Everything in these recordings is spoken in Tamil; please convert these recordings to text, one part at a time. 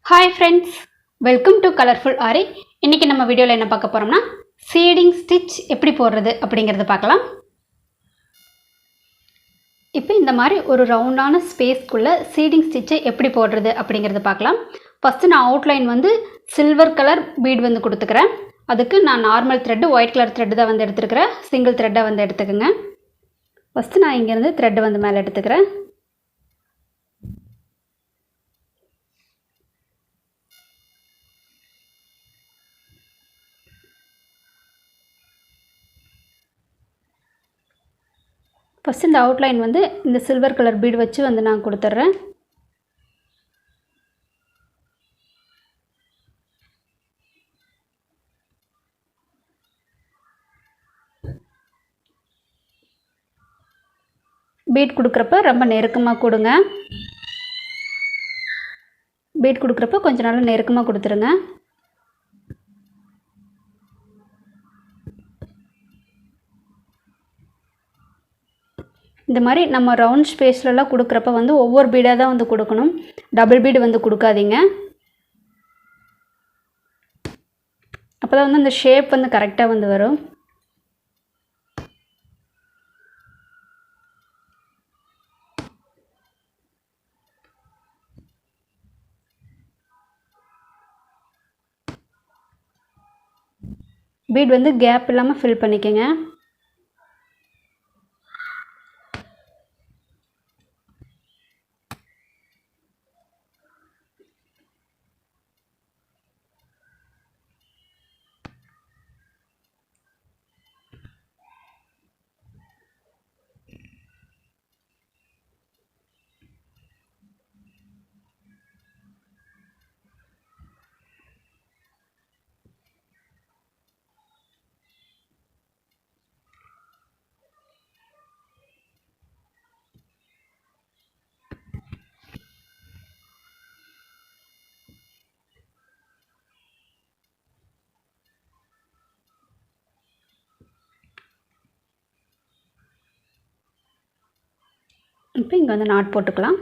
Hi friends, welcome to colourful Aari. இன்றைக்கி நம்ம வீடியோவில் என்ன பார்க்க போகிறோம்னா சீடிங் ஸ்டிச் எப்படி போடுறது அப்படிங்கிறத பார்க்கலாம். இப்போ இந்த மாதிரி ஒரு ரவுண்டான ஸ்பேஸ்க்குள்ளே சீடிங் ஸ்டிச்சை எப்படி போடுறது அப்படிங்கிறத பார்க்கலாம். ஃபஸ்ட்டு நான் அவுட்லைன் வந்து சில்வர் கலர் பீட் வந்து கொடுத்துக்கிறேன். அதுக்கு நான் normal thread white colour thread தான் வந்து எடுத்துருக்கிறேன். சிங்கிள் த்ரெட்டை வந்து எடுத்துக்கோங்க. ஃபஸ்ட்டு நான் இங்கேருந்து த்ரெட்டு வந்து மேலே எடுத்துக்கிறேன். ஃபஸ்ட்டு இந்த அவுட்லைன் வந்து இந்த சில்வர் கலர் பீடு வச்சு வந்து நான் கொடுத்துட்றேன். பீட் கொடுக்குறப்ப ரொம்ப நெருக்கமாக கொடுங்க. பீட் கொடுக்குறப்ப கொஞ்சம் நல்லா நெருக்கமாக கொடுத்துருங்க. இந்த மாதிரி நம்ம ரவுண்ட் ஸ்பேஸ்லலாம் கொடுக்குறப்ப வந்து ஒவ்வொரு பீடாக தான் வந்து கொடுக்கணும். டபுள் பீடு வந்து கொடுக்காதீங்க. அப்போ தான் வந்து அந்த ஷேப் வந்து கரெக்டாக வந்து வரும். பீட் வந்து கேப் இல்லாமல் ஃபில் பண்ணிக்கோங்க. இப்போ இங்கே வந்து நாட் போட்டுக்கலாம்.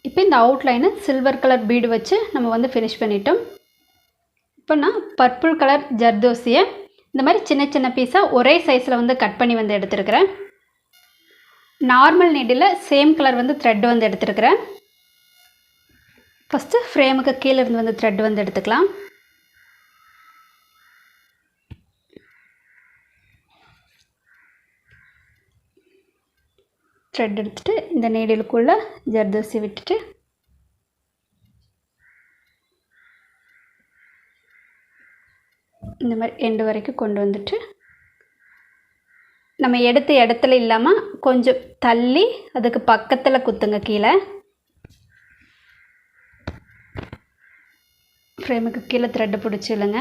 இப்போ இந்த அவுட்லைனை சில்வர் கலர் பீடு வச்சு நம்ம வந்து ஃபினிஷ் பண்ணிட்டோம். இப்போ நான் பர்பிள் கலர் ஜர்தோசியை இந்த மாதிரி சின்ன சின்ன பீஸாக ஒரே சைஸில் வந்து கட் பண்ணி வந்து எடுத்துருக்கிறேன். நார்மல் நீடில் சேம் கலர் வந்து த்ரெட் வந்து எடுத்துருக்கிறேன். ஃபஸ்ட்டு ஃப்ரேமுக்கு கீழே இருந்து வந்து த்ரெட் வந்து எடுத்துக்கலாம். த்ரெட் எடுத்துகிட்டு இந்த நீடிலுக்குள்ளே ஜர்தோசி விட்டுட்டு இந்த மாதிரி எண்டு வரைக்கும் கொண்டு வந்துட்டு நம்ம எடுத்த இடத்துல இல்லாமல் கொஞ்சம் தள்ளி அதுக்கு பக்கத்தில் குத்துங்க. கீழே ஃப்ரேமுக்கு கீழே த்ரெட்டை பிடிச்சி இல்லைங்க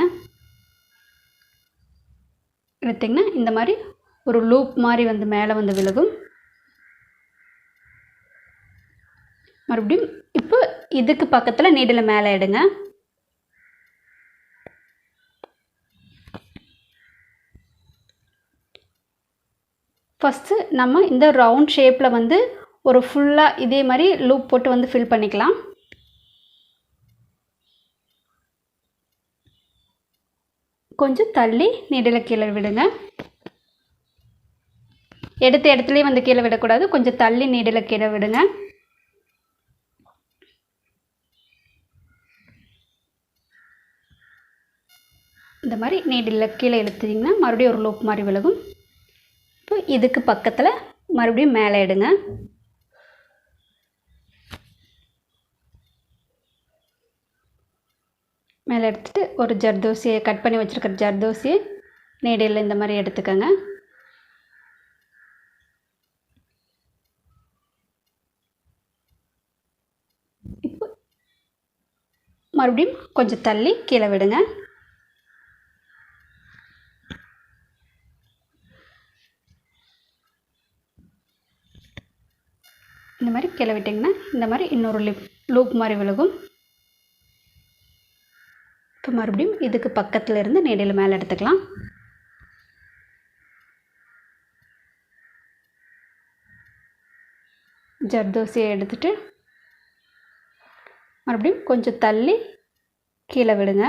எடுத்திங்கன்னா இந்த மாதிரி ஒரு லூப் மாதிரி வந்து மேலே வந்து விழுகும். மறுபடியும் இப்போ இதுக்கு பக்கத்தில் நீடில் மேலே எடுங்க. ஃபஸ்ட்டு நம்ம இந்த ரவுண்ட் ஷேப்பில் வந்து ஒரு ஃபுல்லாக இதே மாதிரி லூப் போட்டு வந்து ஃபில் பண்ணிக்கலாம். கொஞ்சம் தள்ளி நீடில் கீழே விடுங்க. எடுத்த இடத்துலையும் வந்து கீழே விடக்கூடாது. கொஞ்சம் தள்ளி நீடில் கீழே விடுங்க. இந்த மாதிரி நீடில் கீழே இழுத்துட்டிங்கன்னா மறுபடியும் ஒரு லூப் மாதிரி விலகும். இப்போ இதுக்கு பக்கத்தில் மறுபடியும் மேலே எடுங்க. மேலே எடுத்துகிட்டு ஒரு ஜர்தோசியை கட் பண்ணி வச்சுருக்கிற ஜர்தோசியை நீடில் இந்த மாதிரி எடுத்துக்கோங்க. இப்போ மறுபடியும் கொஞ்சம் தள்ளி கீழே விடுங்க. இந்த மாதிரி கீழே விட்டிங்கன்னா இந்த மாதிரி இன்னொரு லூப் மாதிரி விலகும். இப்போ மறுபடியும் இதுக்கு பக்கத்தில் இருந்து நீடில் மேலே எடுத்துக்கலாம். ஜர்தோசியை எடுத்துகிட்டு மறுபடியும் கொஞ்சம் தள்ளி கீழே விடுங்க.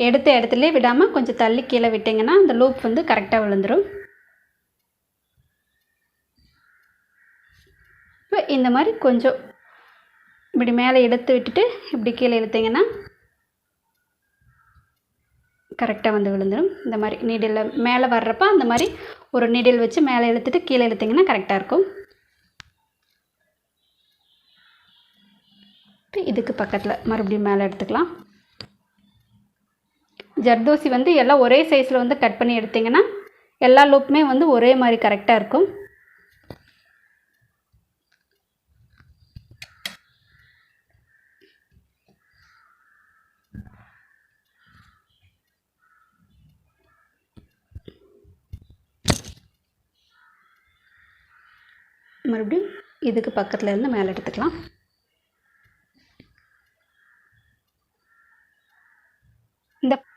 எடுத்த இடத்துலையே விடாமல் கொஞ்சம் தள்ளி கீழே விட்டிங்கன்னா அந்த லூப் வந்து கரெக்டாக விழுந்துடும். இப்போ இந்த மாதிரி கொஞ்சம் இப்படி மேலே எடுத்து விட்டுட்டு இப்படி கீழே இழுத்திங்கன்னா கரெக்டாக வந்து விழுந்துடும். இந்த மாதிரி நீடில் மேலே வர்றப்போ அந்த மாதிரி ஒரு நீடில் வச்சு மேலே இழுத்துட்டு கீழே இழுத்திங்கன்னா கரெக்டாக இருக்கும். இப்போ இதுக்கு பக்கத்தில் மறுபடியும் மேலே எடுத்துக்கலாம். ஜர்தோசி வந்து எல்லாம் ஒரே சைஸில் வந்து கட் பண்ணி எடுத்திங்கன்னா எல்லா லூப்புமே வந்து ஒரே மாதிரி கரெக்டாக இருக்கும். மறுபடியும் இதுக்கு பக்கத்தில் இருந்து மேலே எடுத்துக்கலாம்.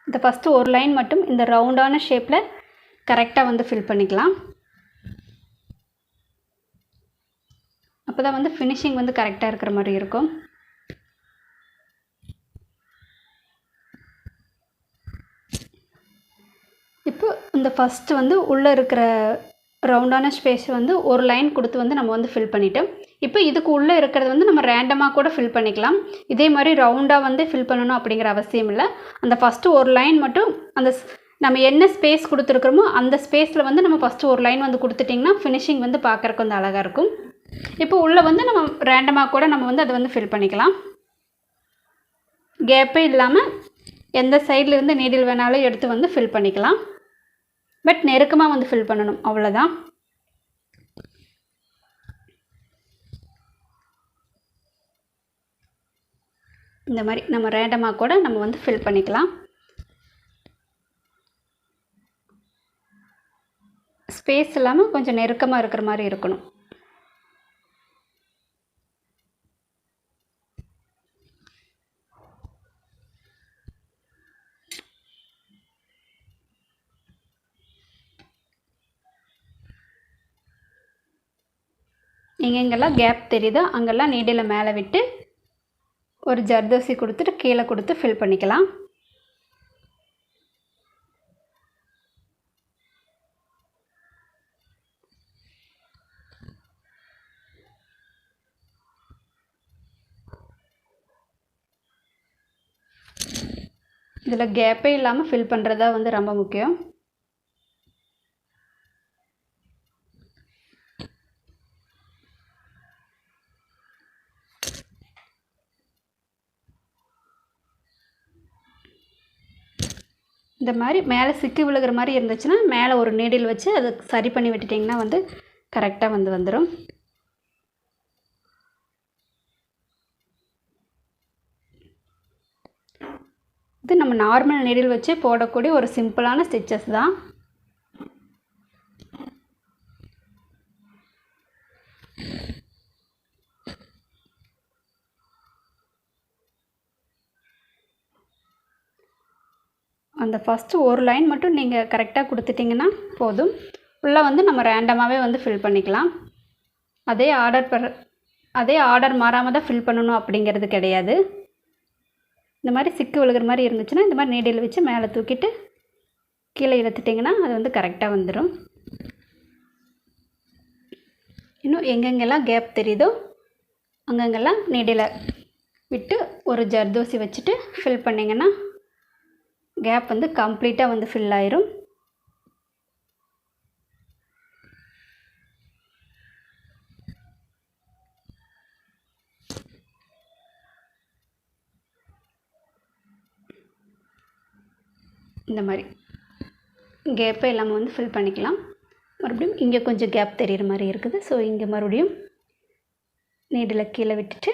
இந்த ஃபஸ்ட்டு ஒரு லைன் மட்டும் இந்த ரவுண்டான ஷேப்பில் கரெக்டாக வந்து ஃபில் பண்ணிக்கலாம். அப்போ தான் வந்து ஃபினிஷிங் வந்து கரெக்டாக இருக்கிற மாதிரி இருக்கும். இப்போ இந்த ஃபஸ்ட்டு வந்து உள்ளே இருக்கிற ரவுண்டான ஸ்பேஸ் வந்து ஒரு லைன் கொடுத்து வந்து நம்ம வந்து ஃபில் பண்ணிட்டோம். இப்போ இதுக்கு உள்ளே இருக்கிறது வந்து நம்ம ரேண்டமாக கூட ஃபில் பண்ணிக்கலாம். இதே மாதிரி ரவுண்டாக வந்து ஃபில் பண்ணணும் அப்படிங்கிற அவசியம் இல்லை. அந்த ஃபஸ்ட்டு ஒரு லைன் மட்டும் அந்த நம்ம என்ன ஸ்பேஸ் கொடுத்துருக்குறோமோ அந்த ஸ்பேஸில் வந்து நம்ம ஃபஸ்ட்டு ஒரு லைன் வந்து கொடுத்துட்டிங்கன்னா ஃபினிஷிங் வந்து பார்க்குறக்கு வந்து அழகாக இருக்கும். இப்போ உள்ளே வந்து நம்ம ரேண்டமாக கூட நம்ம வந்து அதை வந்து ஃபில் பண்ணிக்கலாம். கேப்பே இல்லாமல் எந்த சைடில் இருந்து நீடில் வேணாலும் எடுத்து வந்து ஃபில் பண்ணிக்கலாம். பட் நெருக்கமாக வந்து ஃபில் பண்ணணும், அவ்வளோதான். இந்த மாதிரி நம்ம ரேண்டமாக கூட நம்ம வந்து ஃபில் பண்ணிக்கலாம். ஸ்பேஸ் இல்லாமல் கொஞ்சம் நெருக்கமாக இருக்கிற மாதிரி இருக்கணும். எங்கெங்கெல்லாம் கேப் தெரியுதோ அங்கெல்லாம் நீடில் மேலே விட்டு ஒரு ஜர்தோசி கொடுத்துட்டு கீழே கொடுத்து ஃபில் பண்ணிக்கலாம். இதில் கேப்பே இல்லாமல் ஃபில் பண்ணுறதா வந்து ரொம்ப முக்கியம். இந்த மாதிரி மேலே சிக்கி விழுகிற மாதிரி இருந்துச்சுன்னா மேலே ஒரு நீடில் வச்சு அதை சரி பண்ணி விட்டுட்டிங்கன்னா வந்து கரெக்டாக வந்து வந்துடும். இது நம்ம நார்மல் நீடில் வச்சு போடக்கூடிய ஒரு சிம்பிளான ஸ்டிச்சஸ் தான். அந்த ஃபஸ்ட்டு ஒரு லைன் மட்டும் நீங்கள் கரெக்டாக கொடுத்துட்டிங்கன்னா போதும். ஃபுல்லாக வந்து நம்ம ரேண்டமாகவே வந்து ஃபில் பண்ணிக்கலாம். அதே ஆர்டர் மாறாமல் தான் ஃபில் பண்ணணும் அப்படிங்கிறது கிடையாது. இந்த மாதிரி சிக்கு விழுகிற மாதிரி இருந்துச்சுன்னா இந்த மாதிரி நீடில் வச்சு மேலே தூக்கிட்டு கீழே இழுத்துட்டிங்கன்னா அது வந்து கரெக்டாக வந்துடும். இன்னும் எங்கெங்கெல்லாம் கேப் தெரியுதோ அங்கங்கெல்லாம் நீடில் விட்டு ஒரு ஜர்தோசி வச்சுட்டு ஃபில் பண்ணிங்கன்னா கேப் வந்து கம்ப்ளீட்டாக வந்து ஃபில் ஆயிரும். இந்த மாதிரி கேப்பை இல்லாமல் வந்து ஃபில் பண்ணிக்கலாம். மறுபடியும் இங்கே கொஞ்சம் கேப் தெரிகிற மாதிரி இருக்குது. ஸோ இங்கே மறுபடியும் நீடில் கீழே விட்டுட்டு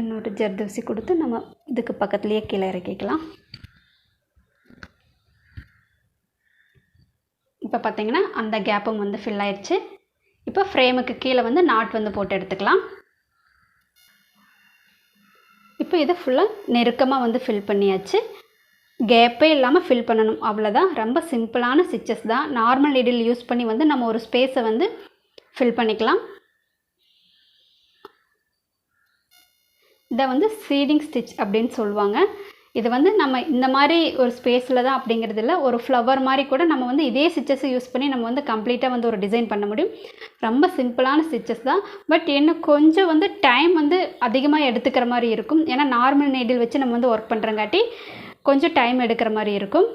இன்னொரு ஜர்தோசி கொடுத்து நம்ம இதுக்கு பக்கத்துலேயே கீழே இறக்கிக்கலாம். இப்போ பார்த்திங்கன்னா அந்த கேப்பும் வந்து ஃபில் ஆயிடுச்சு. இப்போ ஃப்ரேமுக்கு கீழே வந்து நாட் வந்து போட்டு எடுத்துக்கலாம். இப்போ இதை ஃபுல்லாக நெருக்கமாக வந்து ஃபில் பண்ணியாச்சு. கேப்பே இல்லாமல் ஃபில் பண்ணணும். அவ்வளோதான். ரொம்ப சிம்பிளான ஸ்டிச்சஸ் தான். நார்மல் நீடில் யூஸ் பண்ணி வந்து நம்ம ஒரு ஸ்பேஸை வந்து ஃபில் பண்ணிக்கலாம். இதை வந்து சீடிங் ஸ்டிச் அப்படின்னு சொல்லுவாங்க. இது வந்து நம்ம இந்த மாதிரி ஒரு ஸ்பேஸில் தான் அப்படிங்கிறது இல்லை, ஒரு ஃப்ளவர் மாதிரி கூட நம்ம வந்து இதே ஸ்டிச்சஸை யூஸ் பண்ணி நம்ம வந்து கம்ப்ளீட்டாக வந்து ஒரு டிசைன் பண்ண முடியும். ரொம்ப சிம்பிளான ஸ்டிச்சஸ் தான். பட் இன்னும் கொஞ்சம் வந்து டைம் வந்து அதிகமாக எடுத்துக்கிற மாதிரி இருக்கும். ஏன்னா நார்மல் நீடில் வச்சு நம்ம வந்து ஒர்க் பண்ணுறங்காட்டி கொஞ்சம் டைம் எடுக்கிற மாதிரி இருக்கும்.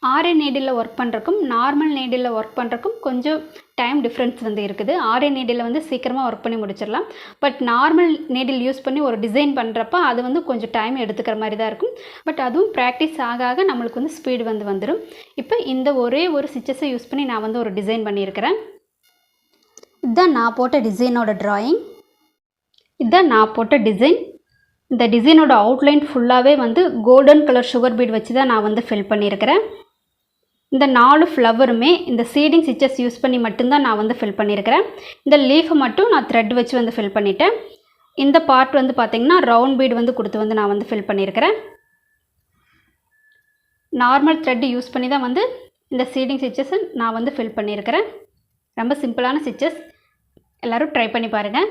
ஆரி நீடில் ஒர்க் பண்ணுறக்கும் நார்மல் நீடில் ஒர்க் பண்ணுறக்கும் கொஞ்சம் டைம் டிஃப்ரென்ஸ் வந்து இருக்குது. ஆரி நீடில் வந்து சீக்கிரமாக ஒர்க் பண்ணி முடிச்சிடலாம். பட் நார்மல் நீடில் யூஸ் பண்ணி ஒரு டிசைன் பண்ணுறப்ப அது வந்து கொஞ்சம் டைம் எடுத்துக்கிற மாதிரி தான் இருக்கும். பட் அதுவும் ப்ராக்டிஸ் ஆக ஆக நம்மளுக்கு வந்து ஸ்பீடு வந்து வந்துடும். இப்போ இந்த ஒரே ஒரு ஸ்டிச்சஸை யூஸ் பண்ணி நான் வந்து ஒரு டிசைன் பண்ணியிருக்கிறேன். இதுதான் நான் போட்ட டிசைனோட ட்ராயிங். இதுதான் நான் போட்ட டிசைன். இந்த டிசைனோட அவுட்லைன் ஃபுல்லாகவே வந்து கோல்டன் கலர் சுகர் பீட் வச்சு தான் நான் வந்து ஃபில் பண்ணியிருக்கிறேன். இந்த 4 ஃப்ளவருமே இந்த சீடிங் ஸ்டிச்சஸ் யூஸ் பண்ணி மட்டும்தான் நான் வந்து ஃபில் பண்ணியிருக்கிறேன். இந்த லீஃபை மட்டும் நான் த்ரெட் வச்சு வந்து ஃபில் பண்ணிட்டேன். இந்த பார்ட் வந்து பார்த்திங்கன்னா ரவுண்ட் பீட் வந்து கொடுத்து வந்து நான் வந்து ஃபில் பண்ணியிருக்கிறேன். நார்மல் த்ரெட் யூஸ் பண்ணி தான் வந்து இந்த சீடிங் ஸ்டிச்சஸை நான் வந்து ஃபில் பண்ணியிருக்கிறேன். ரொம்ப சிம்பிளான ஸ்டிச்சஸ். எல்லோரும் ட்ரை பண்ணி பாருங்கள்.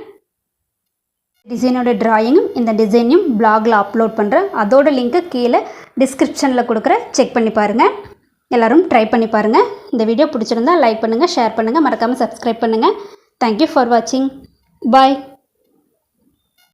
டிசைனோட ட்ராயிங்கும் இந்த டிசைனையும் பிளாகில் அப்லோட் பண்ணுறேன். அதோட லிங்க்கு கீழே டிஸ்கிரிப்ஷனில் கொடுக்குறேன். செக் பண்ணி பாருங்கள். எல்லோரும் ட்ரை பண்ணி பாருங்கள். இந்த வீடியோ பிடிச்சிருந்தா லைக் பண்ணுங்கள், ஷேர் பண்ணுங்கள், மறக்காமல் சப்ஸ்கிரைப் பண்ணுங்கள். தேங்க்யூ ஃபார் வாட்சிங். பாய்.